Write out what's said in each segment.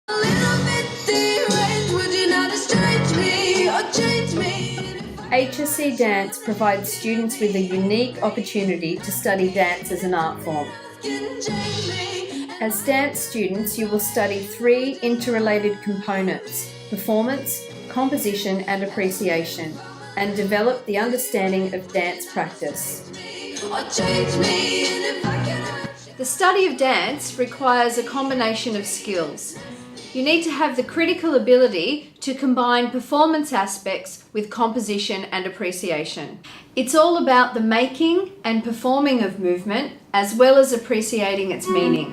A little bit deranged, would you not estrange me or change me? HSC Dance provides students with a unique opportunity to study dance as an art form. As dance students, you will study 3 interrelated components: performance, composition, and appreciation, and develop the understanding of dance practice. The study of dance requires a combination of skills. You need to have the critical ability to combine performance aspects with composition and appreciation. It's all about the making and performing of movement, as well as appreciating its meaning.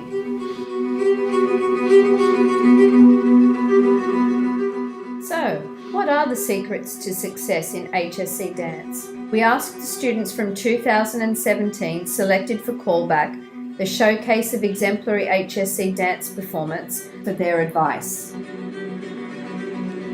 So, what are the secrets to success in HSC Dance? We asked the students from 2017 selected for callback the showcase of exemplary HSC dance performance for their advice.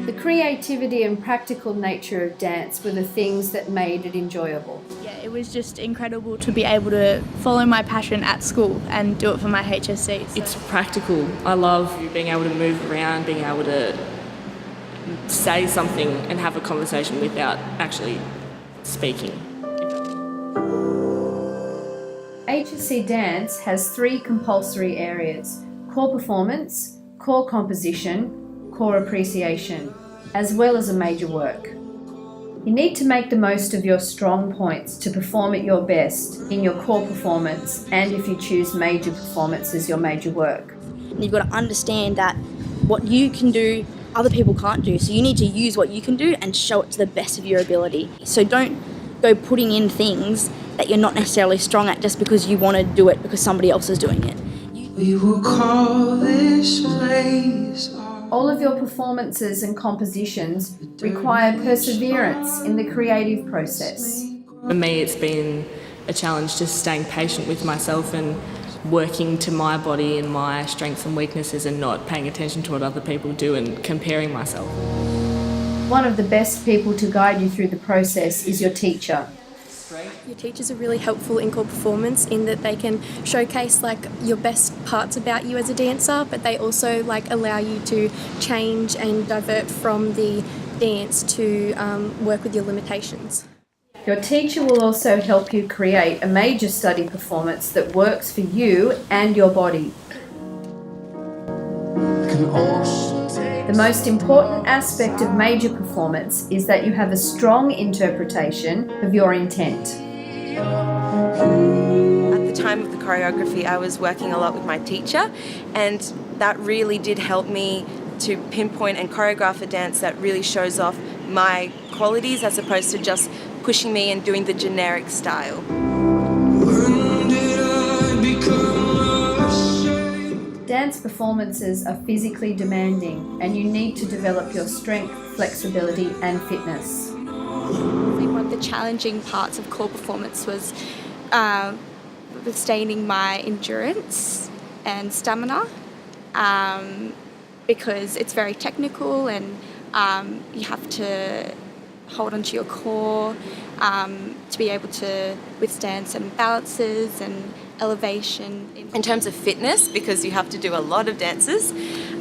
The creativity and practical nature of dance were the things that made it enjoyable. Yeah, it was just incredible to be able to follow my passion at school and do it for my HSC. So. It's practical. I love being able to move around, being able to say something and have a conversation without actually speaking. HSC Dance has 3 compulsory areas: core performance, core composition, core appreciation, as well as a major work. You need to make the most of your strong points to perform at your best in your core performance, and if you choose major performance as your major work. And you've got to understand that what you can do, other people can't do. So you need to use what you can do and show it to the best of your ability. So don't go putting in things that you're not necessarily strong at just because you want to do it because somebody else is doing it. We will call this place. All of your performances and compositions require perseverance in the creative process. For me, it's been a challenge just staying patient with myself and working to my body and my strengths and weaknesses and not paying attention to what other people do and comparing myself. One of the best people to guide you through the process is your teacher. Your teachers are really helpful in core performance in that they can showcase your best parts about you as a dancer, but they also allow you to change and divert from the dance to work with your limitations. Your teacher will also help you create a major study performance that works for you and your body. The most important aspect of major performance is that you have a strong interpretation of your intent. At the time of the choreography, I was working a lot with my teacher, and that really did help me to pinpoint and choreograph a dance that really shows off my qualities as opposed to just pushing me and doing the generic style. Dance performances are physically demanding, and you need to develop your strength, flexibility, and fitness. One of the challenging parts of core performance was sustaining my endurance and stamina because it's very technical and you have to hold onto your core to be able to withstand certain balances and elevation. In terms of fitness, because you have to do a lot of dances,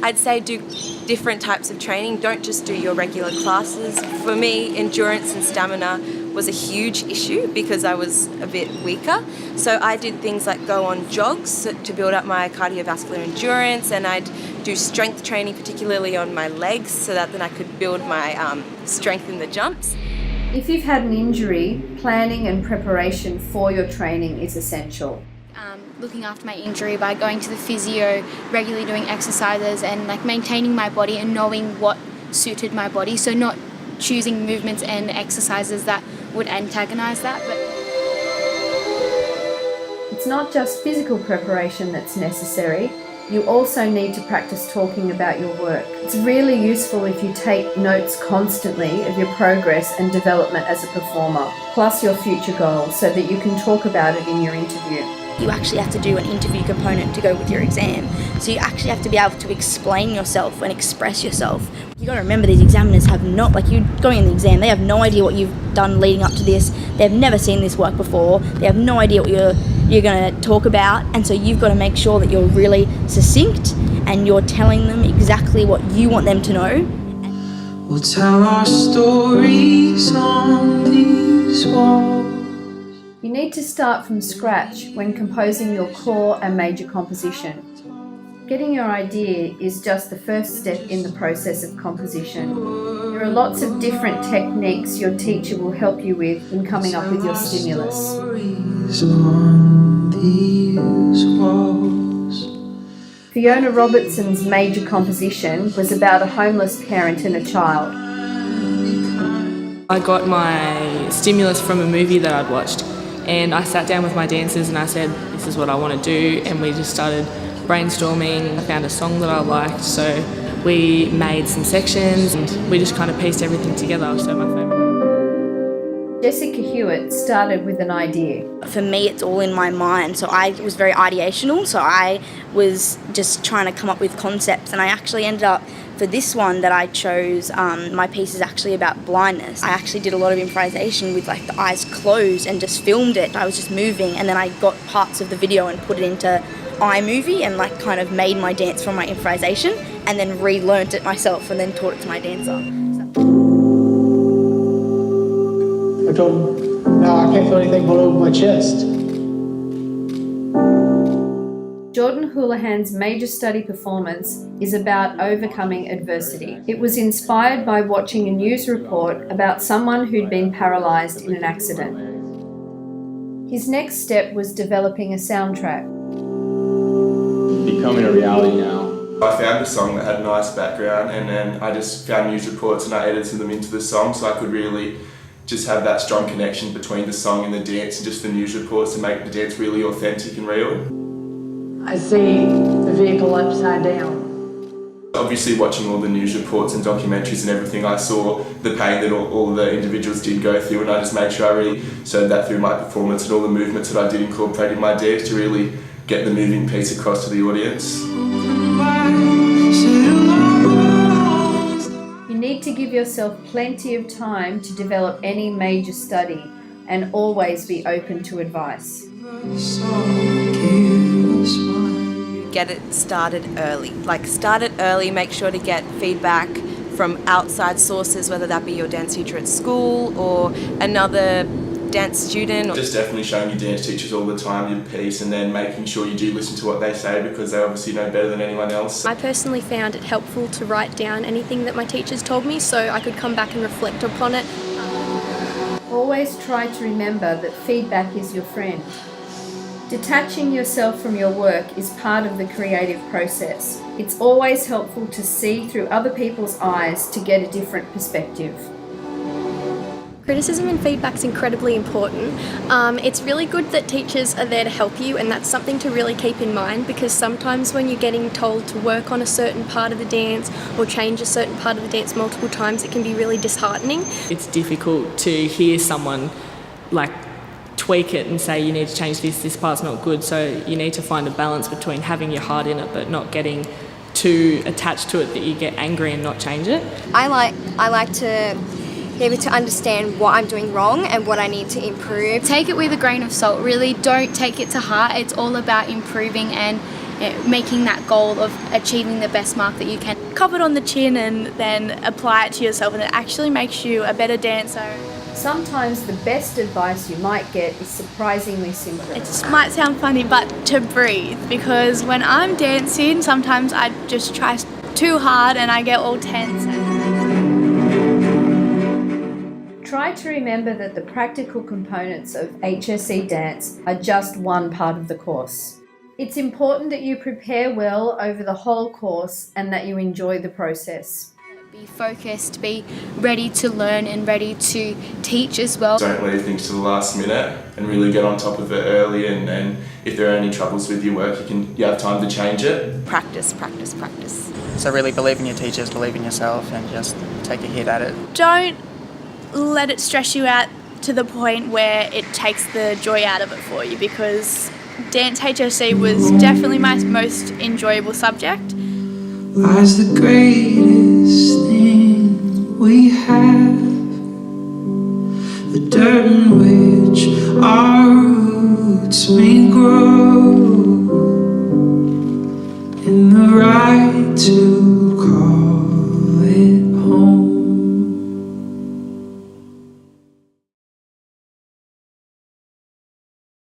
I'd say do different types of training. Don't just do your regular classes. For me, endurance and stamina was a huge issue because I was a bit weaker. So I did things like go on jogs to build up my cardiovascular endurance, and I'd do strength training, particularly on my legs, so that then I could build my strength in the jumps. If you've had an injury, planning and preparation for your training is essential. Looking after my injury by going to the physio, regularly doing exercises and maintaining my body and knowing what suited my body, so not choosing movements and exercises that would antagonize that. But it's not just physical preparation that's necessary. You also need to practice talking about your work. It's really useful if you take notes constantly of your progress and development as a performer, plus your future goals, so that you can talk about it in your interview. You actually have to do an interview component to go with your exam. So you actually have to be able to explain yourself and express yourself. You got to remember, these examiners have not, you going in the exam, they have no idea what you've done leading up to this. They've never seen this work before. They have no idea what you're going to talk about. And so you've got to make sure that you're really succinct and you're telling them exactly what you want them to know. We'll tell our stories on these walls. You need to start from scratch when composing your core and major composition. Getting your idea is just the first step in the process of composition. There are lots of different techniques your teacher will help you with in coming up with your stimulus. On these walls. Fiona Robertson's major composition was about a homeless parent and a child. I got my stimulus from a movie that I'd watched, and I sat down with my dancers and I said, this is what I want to do, and we just started brainstorming. I found a song that I liked, so we made some sections and we just kind of pieced everything together. So my favourite. Jessica Hewitt started with an idea. For me, it's all in my mind, so I was very ideational, so I was just trying to come up with concepts, and I actually ended up, for this one that I chose, my piece is actually about blindness. I actually did a lot of improvisation with like the eyes closed and just filmed it. I was just moving, and then I got parts of the video and put it into iMovie and like kind of made my dance from my improvisation, and then relearnt it myself and then taught it to my dancer. I told him, no, I can't feel anything below my chest. Jordan Houlihan's major study performance is about overcoming adversity. It was inspired by watching a news report about someone who'd been paralysed in an accident. His next step was developing a soundtrack. Becoming a reality now. I found a song that had a nice background, and then I just found news reports and I edited them into the song so I could really just have that strong connection between the song and the dance and just the news reports to make the dance really authentic and real. I see the vehicle upside down. Obviously watching all the news reports and documentaries and everything, I saw the pain that all the individuals did go through, and I just made sure I really showed that through my performance and all the movements that I did incorporate in my dance to really get the moving piece across to the audience. You need to give yourself plenty of time to develop any major study and always be open to advice. Get it started early. Start it early, make sure to get feedback from outside sources, whether that be your dance teacher at school or another dance student. Just definitely showing your dance teachers all the time your piece, and then making sure you do listen to what they say because they obviously know better than anyone else. I personally found it helpful to write down anything that my teachers told me so I could come back and reflect upon it. Always try to remember that feedback is your friend. Detaching yourself from your work is part of the creative process. It's always helpful to see through other people's eyes to get a different perspective. Criticism and feedback is incredibly important. It's really good that teachers are there to help you, and that's something to really keep in mind, because sometimes when you're getting told to work on a certain part of the dance or change a certain part of the dance multiple times, it can be really disheartening. It's difficult to hear someone tweak it and say you need to change this part's not good, so you need to find a balance between having your heart in it but not getting too attached to it that you get angry and not change it. I like to be able to understand what I'm doing wrong and what I need to improve. Take it with a grain of salt, really. Don't take it to heart. It's all about improving and making that goal of achieving the best mark that you can. Cop it on the chin and then apply it to yourself, and it actually makes you a better dancer. Sometimes the best advice you might get is surprisingly simple. It just might sound funny, but to breathe, because when I'm dancing, sometimes I just try too hard and I get all tense. Try to remember that the practical components of HSC dance are just one part of the course. It's important that you prepare well over the whole course and that you enjoy the process. Be focused, be ready to learn and ready to teach as well. Don't leave things to the last minute and really get on top of it early, and if there are any troubles with your work, you have time to change it. Practice, practice, practice. So really believe in your teachers, believe in yourself, and just take a hit at it. Don't let it stress you out to the point where it takes the joy out of it for you, because Dance HSC was definitely my most enjoyable subject. Lies the greatest thing we have, the dirt in which our roots may grow. in the right to